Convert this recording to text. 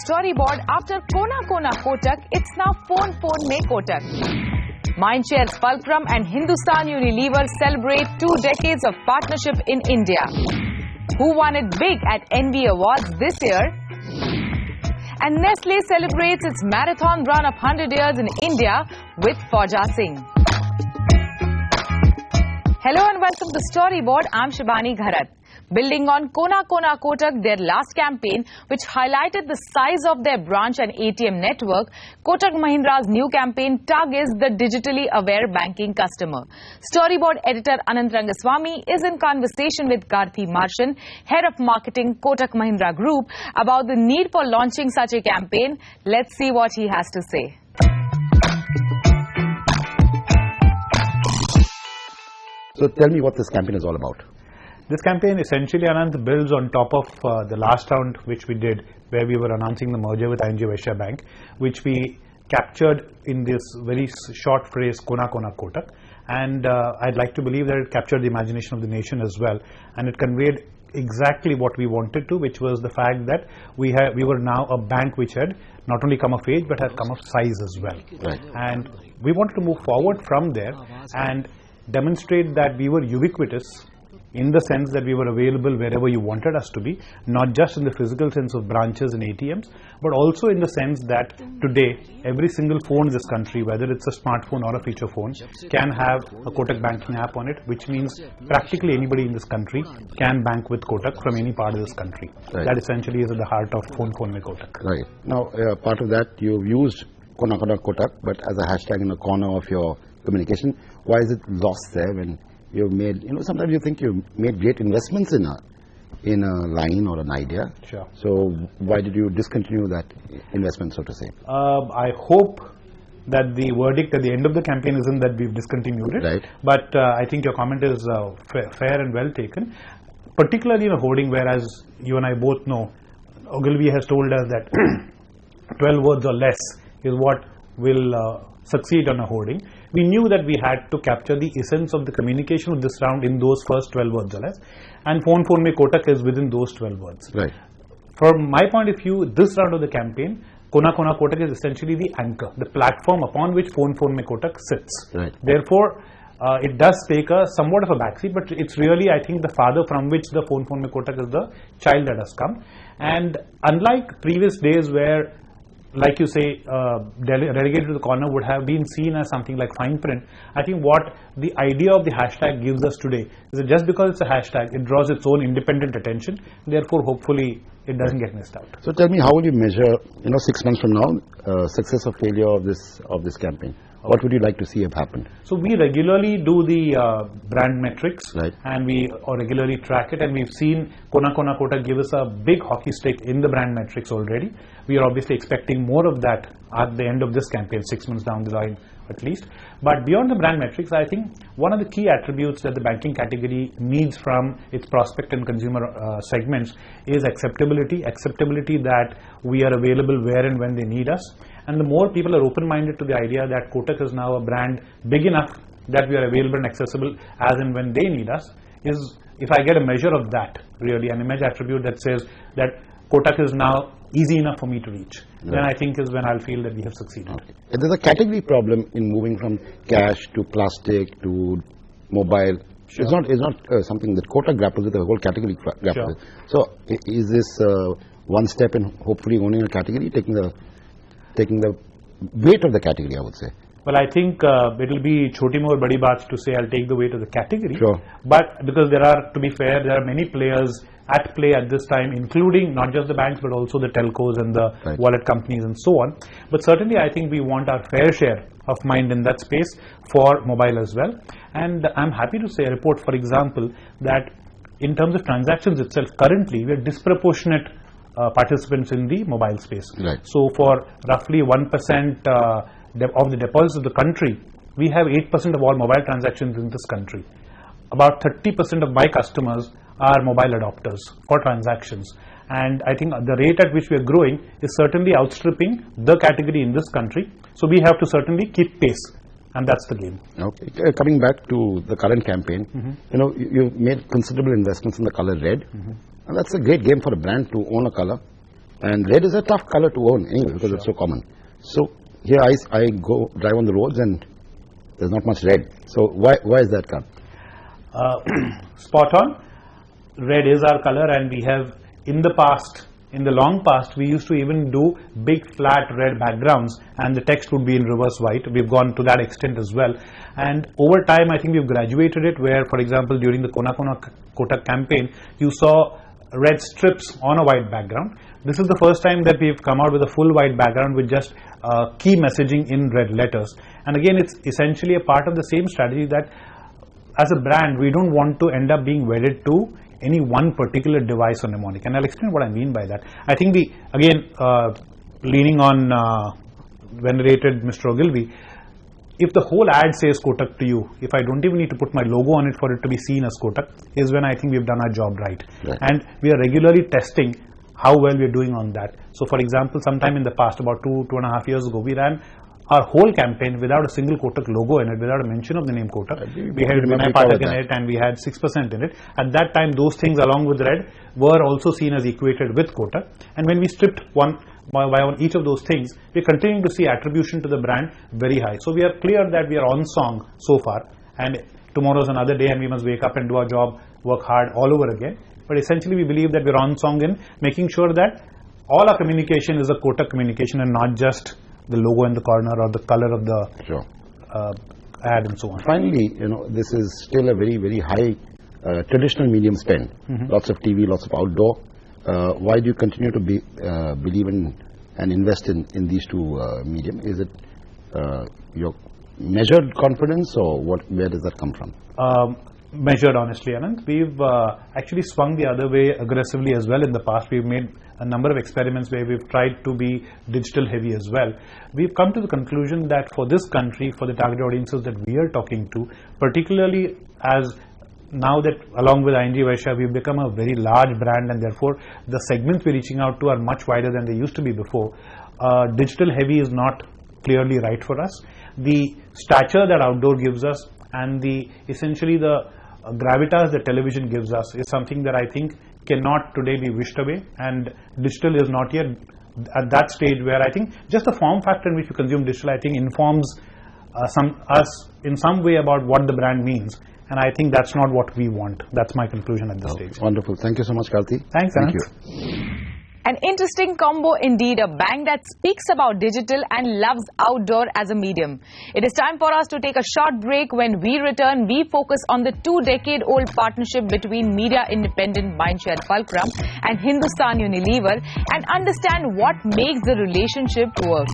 Storyboard, after Kona Kotak, it's now Phone Mein Kotak. Mindshare's Fulcrum and Hindustan Unilever celebrate 2 decades of partnership in India. Who won it big at Envy Awards this year? And Nestle celebrates its marathon run of 100 years in India with Fauja Singh. Hello and welcome to Storyboard. I'm SHIBANI GHARAT. Building on Kona Kotak, their last campaign, which highlighted the size of their branch and ATM network, Kotak Mahindra'S new campaign targets the digitally aware banking customer. Storyboard editor Anant Rangaswami is in conversation with Karthi Marshan, head of marketing Kotak Mahindra Group, about the need for launching such a campaign. Let's see what he has to say. So tell me what this campaign is all about. This campaign essentially, Anant, builds on top of the last round which we did, where we were announcing the merger with ING Vysya Bank, which we captured in this very short phrase, Kona Kotak. And I'd like to believe that it captured the imagination of the nation as well. And it conveyed exactly what we wanted to, which was the fact that we were now a bank which had not only come of age, but had come of size as well. Right. And we wanted to move forward from there and demonstrate that we were ubiquitous, in the sense that we were available wherever you wanted us to be, not just in the physical sense of branches and ATMs, but also in the sense that today every single phone in this country, whether it's a smartphone or a feature phone, can have a Kotak banking app on it, which means practically anybody in this country can bank with Kotak from any part of this country. Right. That essentially is at the heart of Phone Mein Kotak. Right. Now, part of that, you've used Kona Kotak, but as a hashtag in the corner of your communication. Why is it lost there when you've made, sometimes you think you've made great investments in a line or an idea. Sure. So why did you discontinue that investment, so to say? I hope that the verdict at the end of the campaign isn't that we've discontinued it. Right. But I think your comment is fair and well taken. Particularly in a hoarding, whereas you and I both know, Ogilvy has told us that 12 words or less is what will succeed on a hoarding. We knew that we had to capture the essence of the communication of this round in those first 12 words or less. And Phone Mein Kotak is within those 12 words. Right. From my point of view, this round of the campaign, Kona Kotak is essentially the anchor, the platform upon which Phone Mein Kotak sits. Right. Therefore, it does take a somewhat of a backseat, but it's really, I think, the father from which the Phone Mein Kotak is the child that has come. And unlike previous days where, like you say, relegated to the corner would have been seen as something like fine print, I think what the idea of the hashtag gives us today is that just because it's a hashtag, it draws its own independent attention. Therefore, hopefully, it doesn't get missed out. So tell me, how will you measure, 6 months from now, success or failure of this campaign? What would you like to see have happened? So we regularly do the brand metrics, right, and we regularly track it, and we've seen Kona Kotak give us a big hockey stick in the brand metrics already. We are obviously expecting more of that at the end of this campaign, 6 months down the line at least. But beyond the brand metrics, I think one of the key attributes that the banking category needs from its prospect and consumer segments is acceptability that we are available where and when they need us. And the more people are open-minded to the idea that Kotak is now a brand big enough that we are available and accessible as and when they need us, is if I get a measure of that, really, an image attribute that says that Kotak is now easy enough for me to reach, right, then I think is when I'll feel that we have succeeded. Okay. There's a category problem in moving from cash to plastic to mobile. Sure. It's not something that Kotak grapples with, the whole category grapples sure. with. So is this one step in hopefully owning a category, taking the weight of the category, I would say? Well, I think it'll be choti mo aur badi baat to say I'll take the weight of the category. Sure. But because to be fair, there are many players at play at this time, including not just the banks, but also the telcos and the right, wallet companies and so on. But certainly, I think we want our fair share of mind in that space for mobile as well. And I'm happy to say, report, for example, that in terms of transactions itself, currently we are disproportionate participants in the mobile space. Right. So for roughly 1% of the deposits of the country, we have 8% of all mobile transactions in this country. About 30% of my customers are mobile adopters for transactions. And I think the rate at which we are growing is certainly outstripping the category in this country. So we have to certainly keep pace. And that's the game. Okay. Coming back to the current campaign, you've made considerable investments in the color red. And that's a great game for a brand to own a color. And red is a tough color to own anyway because it's so common. So here I go drive on the roads and there's not much red. So why is that, Karthi? Spot on. Red is our color, and we have in the past, in the long past, we used to even do big flat red backgrounds and the text would be in reverse white. We've gone to that extent as well, and over time I think we've graduated it where, for example, during the Kona Kotak campaign, you saw red strips on a white background. This is the first time that we've come out with a full white background with just key messaging in red letters. And again, it's essentially a part of the same strategy that as a brand, we don't want to end up being wedded to any one particular device or mnemonic. And I'll explain what I mean by that. I think leaning on venerated Mr. Ogilvy, if the whole ad says Kotak to you, if I don't even need to put my logo on it for it to be seen as Kotak, is when I think we've done our job right. And we are regularly testing how well we're doing on that. So for example, sometime in the past, about 2.5 years ago, we ran our whole campaign without a single Kotak logo in it, without a mention of the name Kotak. We had Vinay Pathak in it and we had 6% in it. At that time, those things along with red were also seen as equated with Kotak. And when we stripped one by one each of those things, we're continuing to see attribution to the brand very high. So we are clear that we are on song so far, and tomorrow is another day and we must wake up and do our job, work hard all over again. But essentially we believe that we're on song in making sure that all our communication is a Kotak communication and not just the logo in the corner or the color of the ad and so on. Finally, this is still a very, very high traditional medium spend. Lots of TV, lots of outdoor. Why do you continue to believe in and invest in these two medium? Is it your measured confidence, or where does that come from? Measured, honestly, Anant. We've actually swung the other way aggressively as well in the past. We've made a number of experiments where we've tried to be digital heavy as well. We've come to the conclusion that for this country, for the target audiences that we are talking to, particularly as now that along with ING Vaishya, we've become a very large brand, and therefore the segments we're reaching out to are much wider than they used to be before. Digital heavy is not clearly right for us. The stature that outdoor gives us and essentially the gravitas that television gives us is something that I think cannot today be wished away, and digital is not yet at that stage where I think just the form factor in which you consume digital, I think informs us in some way about what the brand means, and I think that's not what we want. That's my conclusion at this stage. Wonderful. Thank you so much, Karthi. Thanks, Thank Anant. you. An interesting combo indeed, a bank that speaks about digital and loves outdoor as a medium. It is time for us to take a short break. When we return, we focus on the 2-decade-old partnership between media independent Mindshare Fulcrum and Hindustan Unilever and understand what makes the relationship work.